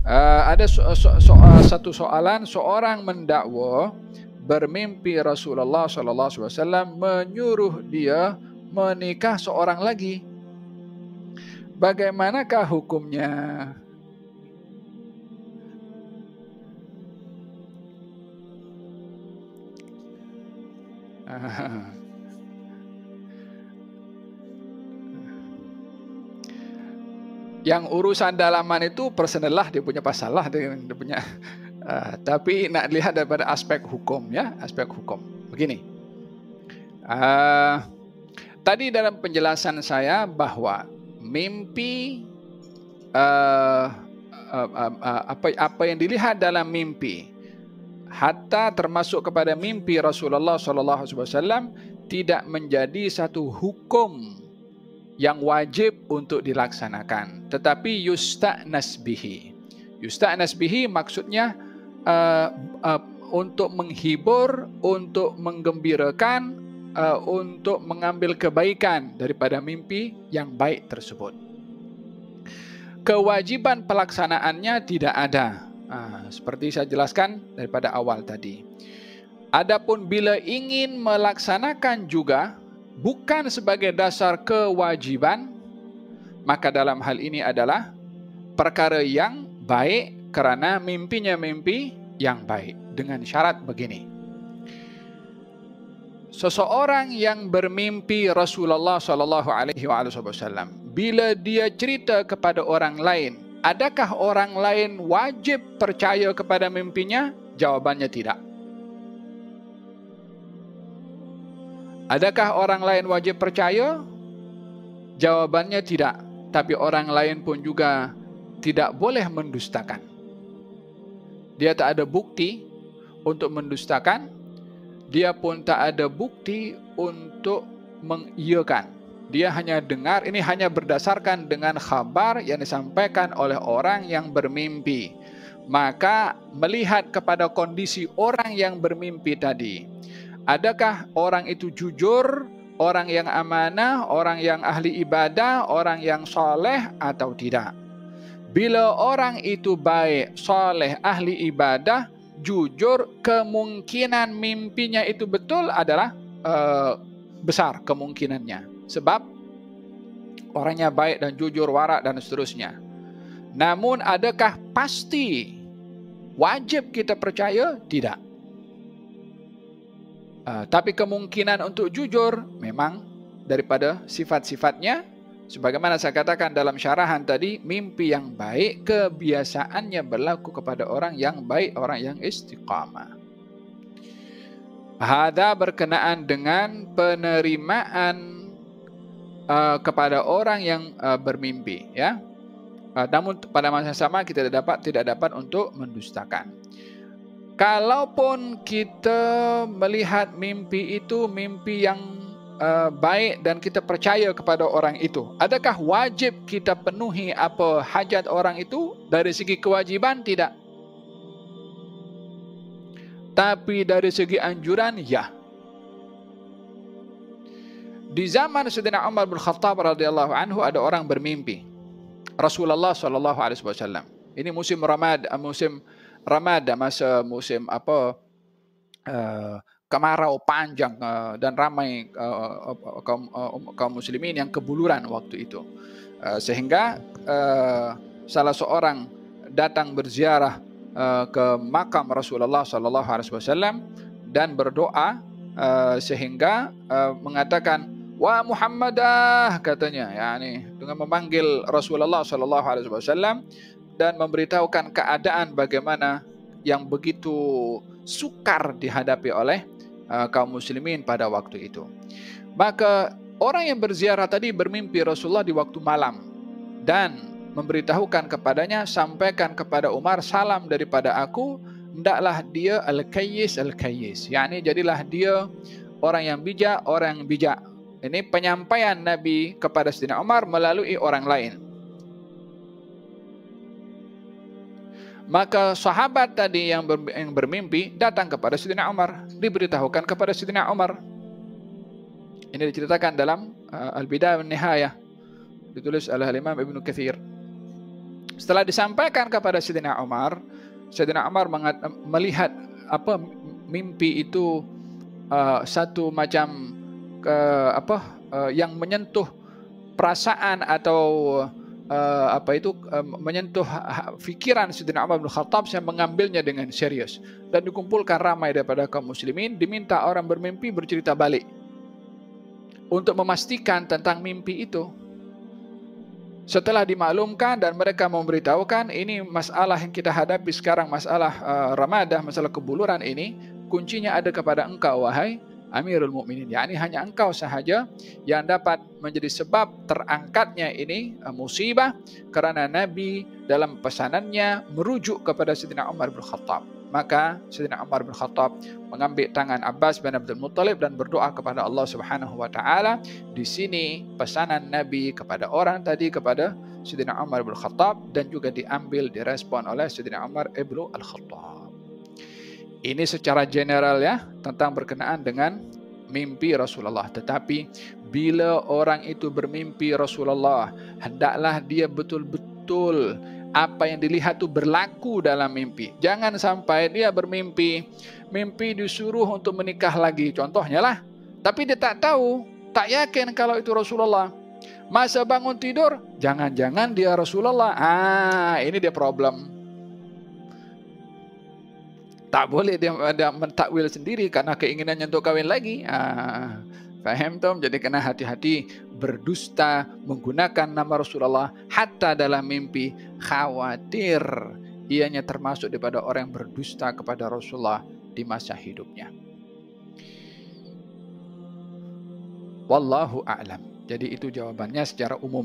Ada satu soalan, seorang mendakwa bermimpi Rasulullah SAW menyuruh dia menikah seorang lagi. Bagaimanakah hukumnya? Yang urusan dalaman itu personal lah, dia punya pasal lah, dia punya. Tapi nak lihat daripada aspek hukum, ya, aspek hukum. Begini, tadi dalam penjelasan saya bahwa mimpi, apa yang dilihat dalam mimpi, hatta termasuk kepada mimpi Rasulullah SAW, tidak menjadi satu hukum yang wajib untuk dilaksanakan, tetapi yusta'nas bihi. Yusta'nas bihi maksudnya untuk menghibur, untuk menggembirakan, untuk mengambil kebaikan daripada mimpi yang baik tersebut. Kewajiban pelaksanaannya tidak ada, seperti saya jelaskan daripada awal tadi. Adapun bila ingin melaksanakan juga bukan sebagai dasar kewajiban, maka dalam hal ini adalah perkara yang baik kerana mimpinya mimpi yang baik, dengan syarat begini. Seseorang yang bermimpi Rasulullah SAW, bila dia cerita kepada orang lain, adakah orang lain wajib percaya kepada mimpinya? Jawabannya tidak. Adakah orang lain wajib percaya? Jawabannya tidak. Tapi orang lain pun juga tidak boleh mendustakan. Dia tak ada bukti untuk mendustakan. Dia pun tak ada bukti untuk mengiyakan. Dia hanya dengar, ini hanya berdasarkan dengan khabar yang disampaikan oleh orang yang bermimpi. Maka melihat kepada kondisi orang yang bermimpi tadi, adakah orang itu jujur, orang yang amanah, orang yang ahli ibadah, orang yang soleh atau tidak? Bila orang itu baik, soleh, ahli ibadah, jujur, kemungkinan mimpinya itu betul adalah besar kemungkinannya. Sebab orangnya baik dan jujur, warak dan seterusnya. Namun adakah pasti wajib kita percaya? Tidak. Tapi kemungkinan untuk jujur memang daripada sifat-sifatnya, sebagaimana saya katakan dalam syarahan tadi, mimpi yang baik kebiasaannya berlaku kepada orang yang baik, orang yang istiqamah. Hada berkenaan dengan penerimaan kepada orang yang bermimpi, ya. Namun pada masa sama kita tidak dapat untuk mendustakan. Kalaupun kita melihat mimpi itu mimpi yang baik dan kita percaya kepada orang itu, adakah wajib kita penuhi apa hajat orang itu? Dari segi kewajiban tidak. Tapi dari segi anjuran, ya. Di zaman Sayyidina Umar bin Khattab radhiyallahu anhu ada orang bermimpi Rasulullah SAW. Ini musim Ramadan, masa musim kemarau panjang dan ramai kaum muslimin yang kebuluran waktu itu, sehingga salah seorang datang berziarah ke makam Rasulullah SAW dan berdoa, sehingga mengatakan, "Wa Muhammadah," katanya, yakni dengan memanggil Rasulullah SAW dan memberitahukan keadaan bagaimana yang begitu sukar dihadapi oleh kaum muslimin pada waktu itu. Maka orang yang berziarah tadi bermimpi Rasulullah di waktu malam dan memberitahukan kepadanya, "Sampaikan kepada Umar salam daripada aku, hendaklah dia al-kayyis, yakni jadilah dia orang yang bijak, orang yang bijak." Ini penyampaian Nabi kepada Sayyidina Umar melalui orang lain. Maka sahabat tadi yang bermimpi datang kepada Sayyidina Umar, diberitahukan kepada Sayyidina Umar. Ini diceritakan dalam Al-Bidayah wan Nihayah, ditulis oleh Imam Ibnu Katsir. Setelah disampaikan kepada Sayyidina Umar melihat apa mimpi itu satu macam yang menyentuh perasaan atau menyentuh fikiran Sayyidina Umar bin Khattab, saya mengambilnya dengan serius dan dikumpulkan ramai daripada kaum muslimin, diminta orang bermimpi bercerita balik untuk memastikan tentang mimpi itu. Setelah dimaklumkan dan mereka memberitahukan, ini masalah yang kita hadapi sekarang, masalah ramadah, masalah kebuluran ini, kuncinya ada kepada engkau wahai Amirul Mukminin. yakni hanya engkau sahaja yang dapat menjadi sebab terangkatnya ini musibah, karena Nabi dalam pesanannya merujuk kepada Sayyidina Umar bin Khattab. Maka Sayyidina Umar bin Khattab mengambil tangan Abbas bin Abdul Muttalib dan berdoa kepada Allah Subhanahu wa taala. Di sini pesanan Nabi kepada orang tadi, kepada Sayyidina Umar bin Khattab, dan juga diambil direspon oleh Sayyidina Umar ibnu Al-Khattab. Ini secara general ya, tentang berkenaan dengan mimpi Rasulullah. Tetapi bila orang itu bermimpi Rasulullah, hendaklah dia betul-betul apa yang dilihat itu berlaku dalam mimpi. Jangan sampai dia bermimpi, mimpi disuruh untuk menikah lagi, contohnya lah. Tapi dia tak tahu, tak yakin kalau itu Rasulullah. Masa bangun tidur, jangan-jangan dia Rasulullah. Ini dia problem. Tak boleh dia mentakwil sendiri karena keinginannya untuk kawin lagi. Faham tom? Jadi kena hati-hati berdusta menggunakan nama Rasulullah hatta dalam mimpi, khawatir ianya termasuk daripada orang yang berdusta kepada Rasulullah di masa hidupnya. Wallahu a'lam. Jadi itu jawabannya secara umum.